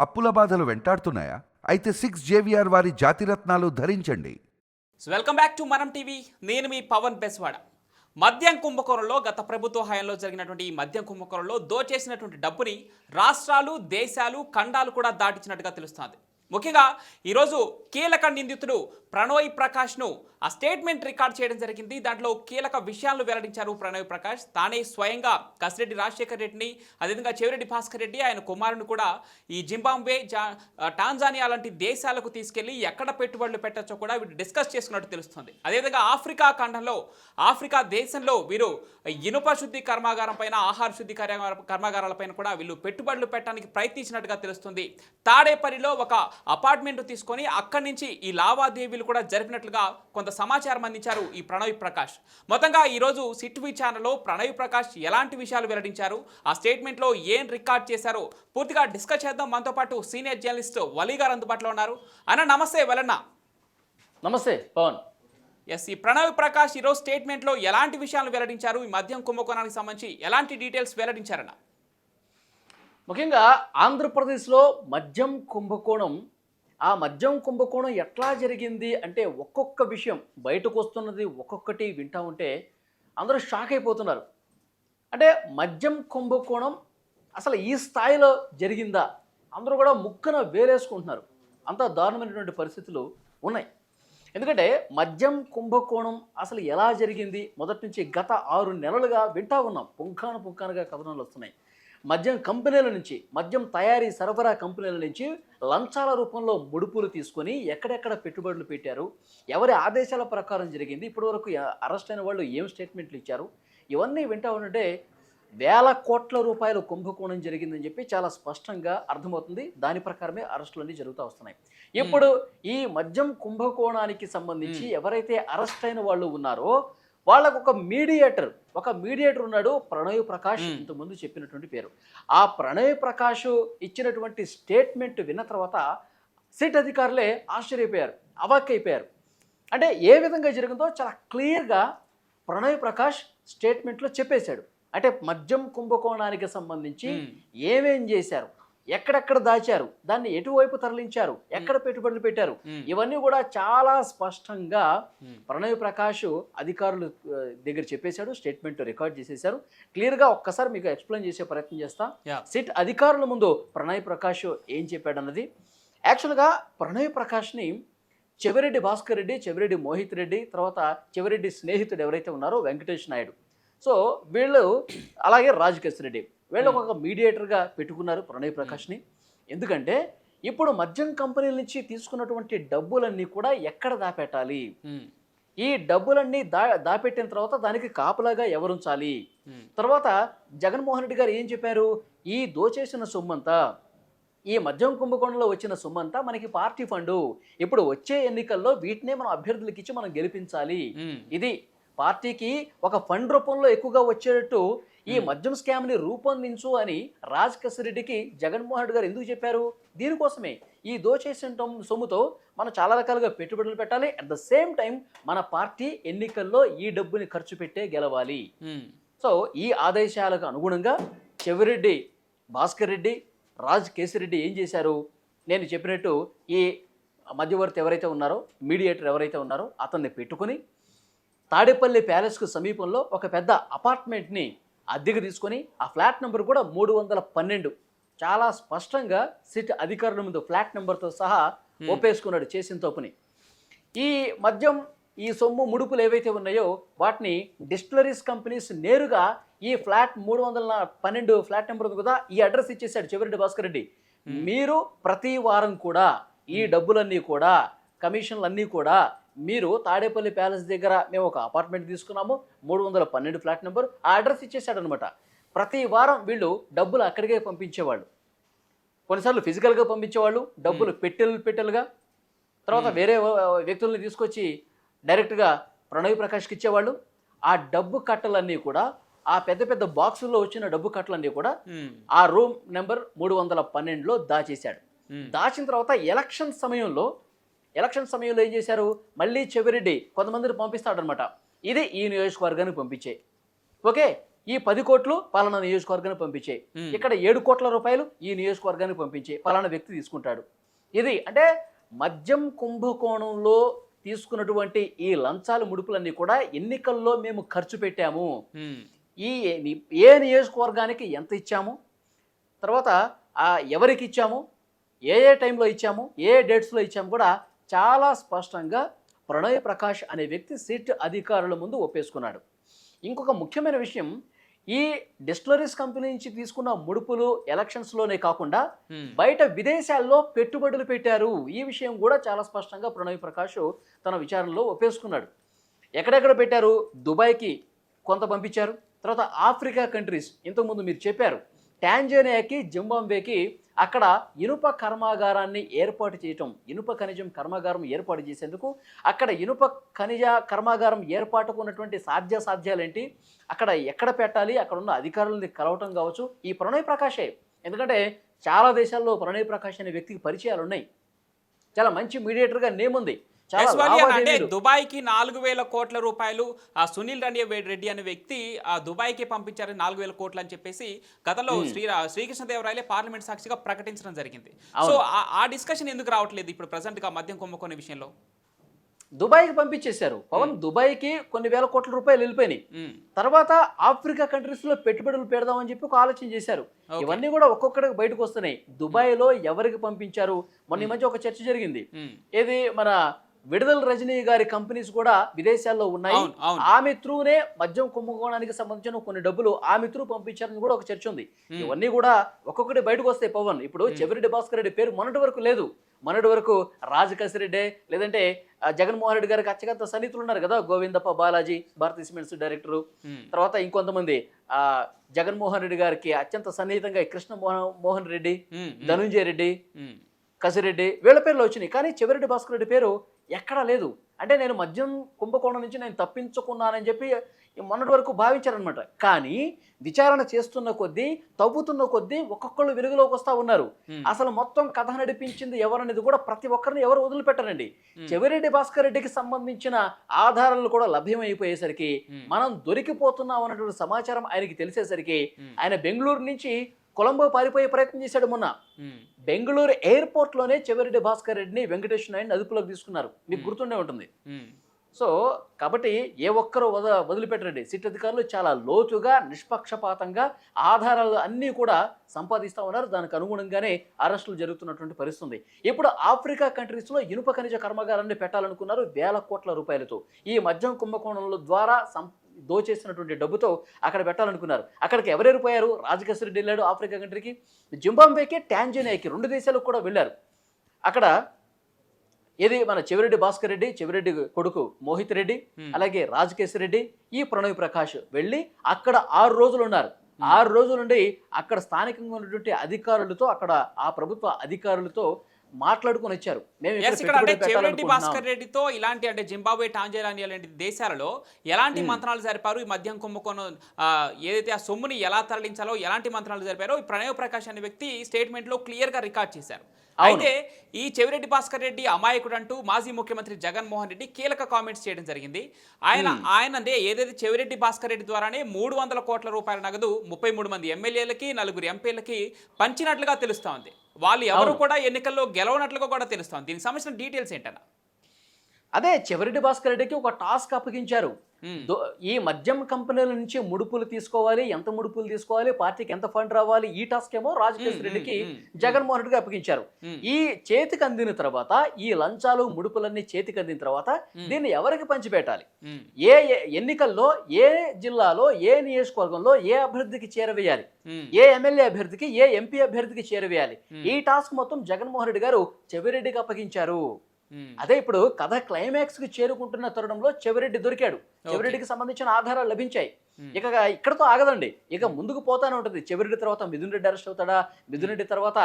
అప్పుల బాధలు వెంటాడుతున్నాయా? అయితే 6 JVR వారి జాతిరత్నాలు ధరించండి. వెల్కమ్ బ్యాక్ టు మనం టీవీ. నేను మీ పవన్ బెస్వాడ. మద్యం కుంభకోణంలో గత ప్రభుత్వ హయాంలో జరిగినటువంటి ఈ మద్యం కుంభకోణంలో దోచేసినటువంటి డబ్బుని రాష్ట్రాలు, దేశాలు, ఖండాలు కూడా దాటించినట్టుగా తెలుస్తోంది. ముఖ్యంగా ఈరోజు కీలక నిందితుడు ప్రణయ్ ప్రకాష్ను ఆ స్టేట్మెంట్ రికార్డ్ చేయడం జరిగింది. దాంట్లో కీలక విషయాలను వెల్లడించారు ప్రణయ్ ప్రకాష్. తానే స్వయంగా కసిరెడ్డి రాజశేఖర్ రెడ్డిని, అదేవిధంగా చెవిరెడ్డి భాస్కర్ రెడ్డి ఆయన కుమారుని కూడా ఈ జింబాబ్వే, టాంజానియా లాంటి దేశాలకు తీసుకెళ్లి ఎక్కడ పెట్టుబడులు పెట్టచ్చో కూడా వీరు డిస్కస్ చేసుకున్నట్టు తెలుస్తుంది. అదేవిధంగా ఆఫ్రికా ఖండంలో, ఆఫ్రికా దేశంలో వీరు ఇనుప శుద్ధి కర్మాగారం పైన, ఆహార శుద్ధి కర్మాగారాలపైన కూడా వీళ్ళు పెట్టుబడులు పెట్టడానికి ప్రయత్నించినట్టుగా తెలుస్తుంది. తాడేపల్లిలో ఒక అపార్ట్మెంట్ తీసుకొని అక్కడి నుంచి ఈ లావాదేవీలు కూడా జరిపినట్లుగా కొంత సమాచారం అందించారు ఈ ప్రణయ్ ప్రకాష్. మొత్తంగా ఈరోజు సిట్వి ఛానల్లో ప్రణయ్ ప్రకాష్ ఎలాంటి విషయాలు వెల్లడించారు, ఆ స్టేట్మెంట్లో ఏం రికార్డ్ చేశారో పూర్తిగా డిస్కస్ చేద్దాం. మనతో పాటు సీనియర్ జర్నలిస్ట్ వలీ గారు అందుబాటులో ఉన్నారు. అన్న నమస్తే. వలన్న నమస్తే పవన్. ఎస్, ఈ ప్రణయ్ ప్రకాష్ ఈరోజు స్టేట్మెంట్లో ఎలాంటి విషయాలు వెల్లడించారు, ఈ మద్యం కుంభకోణానికి సంబంధించి ఎలాంటి డీటెయిల్స్ వెల్లడించారన్న? ముఖ్యంగా ఆంధ్రప్రదేశ్లో మద్యం కుంభకోణం, ఆ మద్యం కుంభకోణం ఎట్లా జరిగింది అంటే ఒక్కొక్క విషయం బయటకు వస్తున్నది, ఒక్కొక్కటి వింటా ఉంటే అందరూ షాక్ అయిపోతున్నారు. అంటే మద్యం కుంభకోణం అసలు ఈ స్థాయిలో జరిగిందా, అందరూ కూడా ముక్కన వేలేసుకుంటున్నారు. అంత దారుణమైనటువంటి పరిస్థితులు ఉన్నాయి. ఎందుకంటే మద్యం కుంభకోణం అసలు ఎలా జరిగింది మొదటి నుంచి గత 6 నెలలుగా వింటా ఉన్నాం. పుంఖానుగా కథనాలు వస్తున్నాయి. మద్యం కంపెనీల నుంచి, మద్యం తయారీ సరఫరా కంపెనీల నుంచి లంచాల రూపంలో ముడుపులు తీసుకొని ఎక్కడెక్కడ పెట్టుబడులు పెట్టారు, ఎవరి ఆదేశాల ప్రకారం జరిగింది, ఇప్పటివరకు అరెస్ట్ అయిన వాళ్ళు ఏం స్టేట్మెంట్లు ఇచ్చారు, ఇవన్నీ వింటా ఉంటే వేల కోట్ల రూపాయల కుంభకోణం జరిగిందని చెప్పి చాలా స్పష్టంగా అర్థమవుతుంది. దాని ప్రకారమే అరెస్టులన్నీ జరుగుతూ వస్తున్నాయి. ఇప్పుడు ఈ మద్యం కుంభకోణానికి సంబంధించి ఎవరైతే అరెస్ట్ అయిన వాళ్ళు ఉన్నారో వాళ్ళకు ఒక మీడియేటర్ ఉన్నాడు, ప్రణయ్ ప్రకాష్. ఇంతకుముందు చెప్పినటువంటి పేరు. ఆ ప్రణయ్ ప్రకాష్ ఇచ్చినటువంటి స్టేట్మెంట్ విన్న తర్వాత సిట్ అధికారులే ఆశ్చర్యపోయారు, అవాక్కైపోయారు. అంటే ఏ విధంగా జరిగిందో చాలా క్లియర్గా ప్రణయ్ ప్రకాష్ స్టేట్మెంట్లో చెప్పేశాడు. అంటే మద్యం కుంభకోణానికి సంబంధించి ఏమేం చేశారు, ఎక్కడెక్కడ దాచారు, దాన్ని ఎటువైపు తరలించారు, ఎక్కడ పెట్టుబడులు పెట్టారు, ఇవన్నీ కూడా చాలా స్పష్టంగా ప్రణయ్ ప్రకాష్ అధికారుల దగ్గర చెప్పేశాడు. స్టేట్మెంట్ రికార్డ్ చేసేశారు. క్లియర్గా ఒక్కసారి మీకు ఎక్స్ప్లెయిన్ చేసే ప్రయత్నం చేస్తా. సిట్ అధికారుల ముందు ప్రణయ్ ప్రకాష్ ఏం చెప్పాడన్నది. యాక్చువల్గా ప్రణయ్ ప్రకాష్ని చెవిరెడ్డి భాస్కర్ రెడ్డి, చెవిరెడ్డి మోహిత్ రెడ్డి, తర్వాత చెవిరెడ్డి స్నేహితుడు ఎవరైతే ఉన్నారో వెంకటేష్ నాయుడు, సో వీళ్ళు, అలాగే రాజ్ రెడ్డి, వీళ్ళు ఒక మీడియేటర్గా పెట్టుకున్నారు ప్రణయ్ ప్రకాష్ని. ఎందుకంటే ఇప్పుడు మద్యం కంపెనీల నుంచి తీసుకున్నటువంటి డబ్బులన్నీ కూడా ఎక్కడ దాపెట్టాలి, ఈ డబ్బులన్నీ దాపెట్టిన తర్వాత దానికి కాపలాగా ఎవరుంచాలి, తర్వాత జగన్మోహన్ రెడ్డి గారు ఏం చెప్పారు, ఈ దోచేసిన సొమ్మంతా, ఈ మద్యం కుంభకోణంలో వచ్చిన సొమ్మంతా మనకి పార్టీ ఫండు, ఇప్పుడు వచ్చే ఎన్నికల్లో వీటినే మనం అభ్యర్థులకి ఇచ్చి మనం గెలిపించాలి, ఇది పార్టీకి ఒక ఫండ్ రూపంలో ఎక్కువగా వచ్చేటట్టు ఈ మద్యం స్కామ్ని రూపొందించు అని రాజ్ రెడ్డికి జగన్మోహన్ రెడ్డి గారు ఎందుకు చెప్పారు? దీనికోసమే. ఈ దోచేసిన సొమ్ముతో మనం చాలా రకాలుగా పెట్టుబడులు పెట్టాలి, అట్ ద సేమ్ టైం మన పార్టీ ఎన్నికల్లో ఈ డబ్బుని ఖర్చు పెట్టే గెలవాలి. సో ఈ ఆదేశాలకు అనుగుణంగా చెవిరెడ్డి భాస్కర్ రెడ్డి, రాజ్ రెడ్డి ఏం చేశారు, నేను చెప్పినట్టు ఈ మధ్యవర్తి ఎవరైతే ఉన్నారో, మీడియేటర్ ఎవరైతే ఉన్నారో అతన్ని పెట్టుకుని తాడేపల్లి ప్యాలెస్కు సమీపంలో ఒక పెద్ద అపార్ట్మెంట్ని అద్దెకు తీసుకొని, ఆ ఫ్లాట్ నెంబర్ కూడా 312, చాలా స్పష్టంగా సిట్ అధికారుల ముందు ఫ్లాట్ నెంబర్తో సహా ఒప్పేసుకున్నాడు చేసిన తప్పుని. ఈ మద్యం, ఈ సొమ్ము, ముడుపులు ఏవైతే ఉన్నాయో వాటిని డిస్టిలరీస్ కంపెనీస్ నేరుగా ఈ ఫ్లాట్ 312 ఫ్లాట్ నెంబర్ ఉంది కదా, ఈ అడ్రస్ ఇచ్చేసాడు చెవిరెడ్డి భాస్కర్ రెడ్డి. మీరు ప్రతి వారం కూడా ఈ డబ్బులన్నీ కూడా, కమిషన్లన్నీ కూడా మీరు తాడేపల్లి ప్యాలెస్ దగ్గర మేము ఒక అపార్ట్మెంట్ తీసుకున్నాము, 312 ఫ్లాట్ నెంబర్, ఆ అడ్రస్ ఇచ్చేసాడనమాట. ప్రతి వారం వీళ్ళు డబ్బులు అక్కడికే పంపించేవాళ్ళు. కొన్నిసార్లు ఫిజికల్గా పంపించేవాళ్ళు, డబ్బులు పెట్టెలుగా, తర్వాత వేరే వ్యక్తుల్ని తీసుకొచ్చి డైరెక్ట్గా ప్రణయ్ ప్రకాష్కి ఇచ్చేవాళ్ళు. ఆ డబ్బు కట్టలన్నీ కూడా, ఆ పెద్ద పెద్ద బాక్సుల్లో వచ్చిన డబ్బు కట్టలన్నీ కూడా ఆ రూమ్ నెంబర్ 312లో దాచేశాడు. దాచిన తర్వాత ఎలక్షన్ సమయంలో ఏం చేశారు, మళ్ళీ చెవిరెడ్డి కొంతమందిని పంపిస్తాడనమాట, ఇది ఈ నియోజకవర్గానికి పంపించే, ఓకే ఈ 10 కోట్లు పలానా నియోజకవర్గానికి పంపించే, ఇక్కడ 7 కోట్ల రూపాయలు ఈ నియోజకవర్గానికి పంపించే, పలానా వ్యక్తి తీసుకుంటాడు. ఇది అంటే మద్యం కుంభకోణంలో తీసుకున్నటువంటి ఈ లంచాలు ముడుపులన్నీ కూడా ఎన్నికల్లో మేము ఖర్చు పెట్టాము, ఈ ఏ నియోజకవర్గానికి ఎంత ఇచ్చాము, తర్వాత ఎవరికి ఇచ్చాము, ఏ టైంలో ఇచ్చాము, ఏ డేట్స్లో ఇచ్చాము కూడా చాలా స్పష్టంగా ప్రణయ్ ప్రకాష్ అనే వ్యక్తి సిట్ అధికారుల ముందు ఒప్పేసుకున్నాడు. ఇంకొక ముఖ్యమైన విషయం, ఈ డిస్టిలరీస్ కంపెనీ నుంచి తీసుకున్న ముడుపులు ఎలక్షన్స్లోనే కాకుండా బయట విదేశాల్లో పెట్టుబడులు పెట్టారు. ఈ విషయం కూడా చాలా స్పష్టంగా ప్రణయ్ ప్రకాష్ తన విచారణలో ఒప్పేసుకున్నాడు. ఎక్కడెక్కడ పెట్టారు? దుబాయ్కి కొంత పంపించారు, తర్వాత ఆఫ్రికా కంట్రీస్, ఇంతకుముందు మీరు చెప్పారు, టాంజానియాకి, జింబాబ్వేకి అక్కడ ఇనుప కర్మాగారాన్ని ఏర్పాటు చేయటం, ఇనుప ఖనిజం కర్మాగారం ఏర్పాటు చేసేందుకు అక్కడ ఇనుప ఖనిజ కర్మాగారం ఏర్పాటుకు ఉన్నటువంటి సాధ్యాలేంటి, అక్కడ ఎక్కడ పెట్టాలి, అక్కడ ఉన్న అధికారులని కలవటం కావచ్చు, ఈ ప్రణయ్ ప్రకాషే. ఎందుకంటే చాలా దేశాల్లో ప్రణయ్ ప్రకాష్ అనే వ్యక్తికి పరిచయాలు ఉన్నాయి, చాలా మంచి మీడియేటర్గా నేమ్ ఉంది. అంటే దుబాయ్కి 4,000 కోట్ల రూపాయలు ఆ సునీల్ రెడ్డి అనే వ్యక్తి ఆ దుబాయ్కి పంపించారని 4,000 కోట్లు అని చెప్పేసి గతంలో శ్రీకృష్ణదేవరాయలే పార్లమెంట్ సాక్షిగా ప్రకటించడం జరిగింది. సో ఆ డిస్కషన్ ఎందుకు రావట్లేదు ఇప్పుడు ప్రెసెంట్ గా మద్యం కుంభకోణం విషయంలో? దుబాయ్కి పంపించేశారు పవన్, దుబాయ్కి కొన్ని వేల కోట్ల రూపాయలు వెళ్ళిపోయినాయి. తర్వాత ఆఫ్రికా కంట్రీస్ లో పెట్టుబడులు పెడదామని చెప్పి ఒక ఆలోచన చేశారు. ఇవన్నీ కూడా ఒక్కొక్కడికి బయటకు వస్తున్నాయి. దుబాయ్లో ఎవరికి పంపించారు, మొన్న ఈ మధ్య ఒక చర్చ జరిగింది, ఏది మన విడుదల రజనీ గారి కంపెనీస్ కూడా విదేశాల్లో ఉన్నాయి, ఆమె త్రూనే మద్యం కుంభకోణానికి సంబంధించిన కొన్ని డబ్బులు ఆమె త్రూ పంపించారని కూడా ఒక చర్చ ఉంది. ఇవన్నీ కూడా ఒక్కొక్కటి బయటకు వస్తాయి పవన్. ఇప్పుడు చెవిరెడ్డి భాస్కర్ రెడ్డి పేరు మొన్నటి వరకు లేదు, మొన్నటి వరకు రాజకేశరెడ్డి లేదంటే జగన్మోహన్ రెడ్డి గారికి అచ్చగంత సన్నిహితులు ఉన్నారు కదా, గోవిందప్ప బాలాజీ భారతీయ సిమెంట్స్ డైరెక్టరు, తర్వాత ఇంకొంతమంది జగన్మోహన్ రెడ్డి గారికి అత్యంత సన్నిహితంగా కృష్ణ మోహన్ రెడ్డి, ధనుంజయ రెడ్డి, కసిరెడ్డి, వీళ్ళ పేర్లు వచ్చినాయి. కానీ చెవిరెడ్డి భాస్కర్ రెడ్డి పేరు ఎక్కడా లేదు. అంటే నేను మద్యం కుంభకోణం నుంచి నేను తప్పించుకున్నానని చెప్పి మొన్నటి వరకు భావించారనమాట. కానీ విచారణ చేస్తున్న కొద్దీ, తవ్వుతున్న కొద్దీ ఒక్కొక్కళ్ళు వెలుగులోకి వస్తూ ఉన్నారు. అసలు మొత్తం కథ నడిపించింది ఎవరనేది కూడా ప్రతి ఒక్కరిని ఎవరు వదిలిపెట్టరండి. చెవిరెడ్డి భాస్కర్ రెడ్డికి సంబంధించిన ఆధారాలు కూడా లభ్యమైపోయేసరికి మనం దొరికిపోతున్నాం అన్నటువంటి సమాచారం ఆయనకి తెలిసేసరికి ఆయన బెంగళూరు నుంచి కొలంబో పారిపోయే ప్రయత్నం చేశాడు. మొన్న బెంగళూరు ఎయిర్పోర్ట్ లోనే చెవిరెడ్డి భాస్కర్ రెడ్డిని వెంకటేష్ నాయుడిని అదుపులోకి తీసుకున్నారు, మీకు గుర్తుండే ఉంటుంది. సో కాబట్టి ఏ ఒక్కరూ వదిలిపెట్టరండి. సిట్ అధికారులు చాలా లోతుగా, నిష్పక్షపాతంగా ఆధారాలు అన్నీ కూడా సంపాదిస్తూ ఉన్నారు. దానికి అనుగుణంగానే అరెస్టులు జరుగుతున్నటువంటి పరిస్థితి. ఇప్పుడు ఆఫ్రికా కంట్రీస్లో ఇనుప ఖనిజ కర్మాగారాన్ని పెట్టాలనుకున్నారు వేల కోట్ల రూపాయలతో. ఈ మద్యం కుంభకోణంలో ద్వారా దోచేసినటువంటి డబ్బుతో అక్కడ పెట్టాలనుకున్నారు. అక్కడికి ఎవరెరిపోయారు? రాజకేశరెడ్డి వెళ్ళాడు ఆఫ్రికా కంట్రీకి, జింబాబ్వేకి, టాంజానియాకి, 2 దేశాలకు కూడా వెళ్ళారు. అక్కడ ఇది మన చెవిరెడ్డి భాస్కర్ రెడ్డి, చెవిరెడ్డి కొడుకు మోహిత్ రెడ్డి, అలాగే రాజకేశరెడ్డి, ఈ ప్రణయ్ ప్రకాష్ వెళ్ళి అక్కడ 6 రోజులు ఉన్నారు. 6 రోజుల నుండి అక్కడ స్థానికంగా ఉన్నటువంటి అధికారులతో, అక్కడ ఆ ప్రభుత్వ అధికారులతో మాట్లాడుకుని వచ్చారు. చెవిరెడ్డి భాస్కర్ రెడ్డితో ఇలాంటి అంటే జింబాబ్వే, టాంజానియా లాంటి దేశాలలో ఎలాంటి మంత్రాలు జరిపారు, ఈ మద్యం కుంభకోణం ఏదైతే ఆ సొమ్ముని ఎలా తరలించాలో ఎలాంటి మంత్రాలు జరిపారో ఈ ప్రణయ్ ప్రకాష్ అనే వ్యక్తి స్టేట్మెంట్ లో క్లియర్ గా రికార్డ్ చేశారు. అయితే ఈ చెవిరెడ్డి భాస్కర్ రెడ్డి అమాయకుడు అంటూ మాజీ ముఖ్యమంత్రి జగన్మోహన్ రెడ్డి కీలక కామెంట్స్ చేయడం జరిగింది. ఆయన ఏదైతే చెవిరెడ్డి భాస్కర్ రెడ్డి ద్వారానే 300 కోట్ల రూపాయల నగదు 33 మంది ఎమ్మెల్యేలకి, 4 ఎంపీలకి పంచినట్లుగా తెలుస్తోంది. వాళ్ళు ఎవరు కూడా ఎన్నికల్లో గెలవనట్లుగా కూడా తెలుస్తోంది. దీనికి సంబంధించిన డీటెయిల్స్ ఏంటన్నా? అదే చెవిరెడ్డి భాస్కర్ రెడ్డికి ఒక టాస్క్ అప్పగించారు. ఈ మద్యం కంపెనీల నుంచి ముడుపులు తీసుకోవాలి, ఎంత ముడుపులు తీసుకోవాలి, పార్టీకి ఎంత ఫండ్ రావాలి, ఈ టాస్క్ ఏమో రాజకేశ్ రెడ్డికి జగన్మోహన్ రెడ్డికి అప్పగించారు. ఈ చేతికి అందిన తర్వాత, ఈ లంచాలు ముడుపులన్నీ చేతికి అందిన తర్వాత దీన్ని ఎవరికి పంచిపెట్టాలి, ఏ ఎన్నికల్లో ఏ జిల్లాలో ఏ నియోజకవర్గంలో ఏ అభ్యర్థికి చేరవేయాలి, ఏ ఎమ్మెల్యే అభ్యర్థికి ఏ ఎంపీ అభ్యర్థికి చేరవేయాలి, ఈ టాస్క్ మొత్తం జగన్మోహన్ రెడ్డి గారు చెవిరెడ్డికి అప్పగించారు. అదే ఇప్పుడు కథ క్లైమాక్స్ కి చేరుకుంటున్న తరుణంలో చెవిరెడ్డి దొరికాడు. చెవిరెడ్డికి సంబంధించిన ఆధారాలు లభించాయి. ఇక ఇక్కడతో ఆగదండి, ఇక ముందుకు పోతానే ఉంటుంది. చెవిరెడ్డి తర్వాత మిథున్ రెడ్డి అరెస్ట్ అవుతాడా, మిథున్ రెడ్డి తర్వాత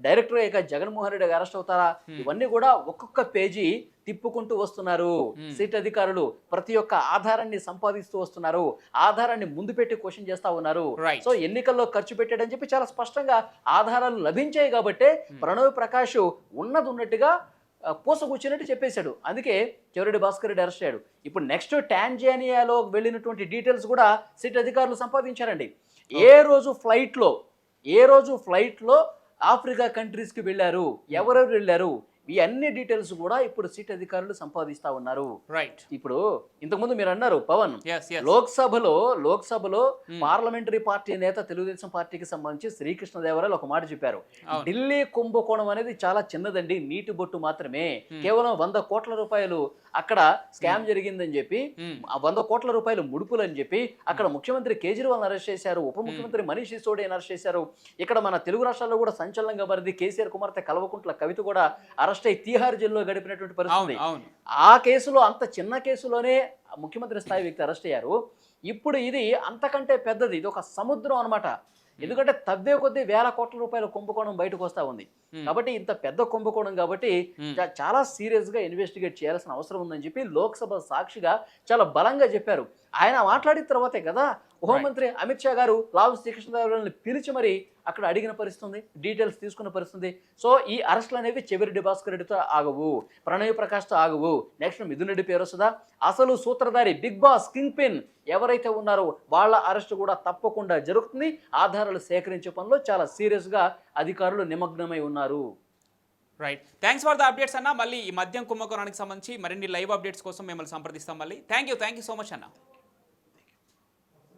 డైరెక్టర్ ఇక జగన్మోహన్ రెడ్డి అరెస్ట్ అవుతారా, ఇవన్నీ కూడా ఒక్కొక్క పేజీ తిప్పుకుంటూ వస్తున్నారు. సిట్ అధికారులు ప్రతి ఒక్క ఆధారాన్ని సంపాదిస్తూ వస్తున్నారు, ఆధారాన్ని ముందు పెట్టి క్వశ్చన్ చేస్తా ఉన్నారు. సో ఎన్నికల్లో ఖర్చు పెట్టాడని చెప్పి చాలా స్పష్టంగా ఆధారాలు లభించాయి. కాబట్టి ప్రణయ్ ప్రకాష్ ఉన్నది ఉన్నట్టుగా పూసకూర్చున్నట్టు చెప్పేశాడు. అందుకే చెవిరెడ్డి భాస్కర్ రెడ్డి అరెస్ట్ అయ్యాడు. ఇప్పుడు నెక్స్ట్ టాంజానియాలో వెళ్ళినటువంటి డీటెయిల్స్ కూడా సిట్ అధికారులు సంపాదించారండి. ఏ రోజు ఫ్లైట్లో ఆఫ్రికా కంట్రీస్కి వెళ్ళారు, ఎవరెవరు వెళ్ళారు, ఈ అన్ని డీటెయిల్స్ కూడా ఇప్పుడు సిట్ అధికారులు సంపాదిస్తా ఉన్నారు. రైట్. ఇప్పుడు ఇంతకుముందు మీరు అన్నారు పవన్, Yes, yes. లోక్సభలో పార్లమెంటరీ పార్టీ నేత తెలుగుదేశం పార్టీకి సంబంధించి శ్రీకృష్ణదేవరాయలు ఒక మాట చెప్పారు. ఢిల్లీ కుంభకోణం అనేది చాలా చిన్నదండి, నీటి బొట్టు మాత్రమే, కేవలం 100 కోట్ల రూపాయలు అక్కడ స్కామ్ జరిగిందని చెప్పి, 100 కోట్ల రూపాయలు ముడుపులు అని చెప్పి అక్కడ ముఖ్యమంత్రి కేజ్రీవాల్ అరెస్ట్ చేశారు, ఉప ముఖ్యమంత్రి మనీష్ సిసోడియాని అరెస్ట్ చేశారు. ఇక్కడ మన తెలుగు రాష్ట్రాల్లో కూడా సంచలనంగా మారింది, కేసీఆర్ కుమార్తె కల్వకుంట్ల కవిత కూడా అరెస్ట్ అయి తీహార్ జైల్లో గడిపినటువంటి పరిస్థితి. ఆ కేసులో, అంత చిన్న కేసులోనే ముఖ్యమంత్రి స్థాయి వ్యక్తి అరెస్ట్ అయ్యారు. ఇప్పుడు ఇది అంతకంటే పెద్దది, ఇది ఒక సముద్రం అన్నమాట. ఎందుకంటే తవ్వే కొద్దీ 1000 కోట్ల రూపాయల కుంభకోణం బయటకు వస్తా ఉంది. కాబట్టి ఇంత పెద్ద కుంభకోణం కాబట్టి చాలా సీరియస్ గా ఇన్వెస్టిగేట్ చేయాల్సిన అవసరం ఉందని చెప్పి లోక్సభ సాక్షిగా చాలా బలంగా చెప్పారు. ఆయన మాట్లాడిన తర్వాతే కదా హోంమంత్రి అమిత్ షా గారు లావు శ్రీకృష్ణదేవరాయలని పిలిచి మరి అక్కడ అడిగిన పరిస్థితి, డీటెయిల్స్ తీసుకున్న పరిస్థితి. సో ఈ అరెస్టులు అనేవి చెవిరెడ్డి భాస్కర్ రెడ్డితో ఆగవు, ప్రణయ్ ప్రకాష్తో ఆగవు. నెక్స్ట్ మిథున్ రెడ్డి పేరు వస్తుందా, అసలు సూత్రధారి బిగ్ బాస్ కింగ్ పిన్ ఎవరైతే ఉన్నారో వాళ్ళ అరెస్టు కూడా తప్పకుండా జరుగుతుంది. ఆధారాలు సేకరించే పనిలో చాలా సీరియస్గా అధికారులు నిమగ్నమై ఉన్నారు. Right. Thanks for the updates అన్న. మళ్ళీ ఈ మద్యం కుంభకోణానికి సంబంధించి మరిన్ని లైవ్ అప్డేట్స్ కోసం మిమ్మల్ని సంప్రదిస్తాం మళ్ళీ. థ్యాంక్ యూ సో మచ్ అన్న.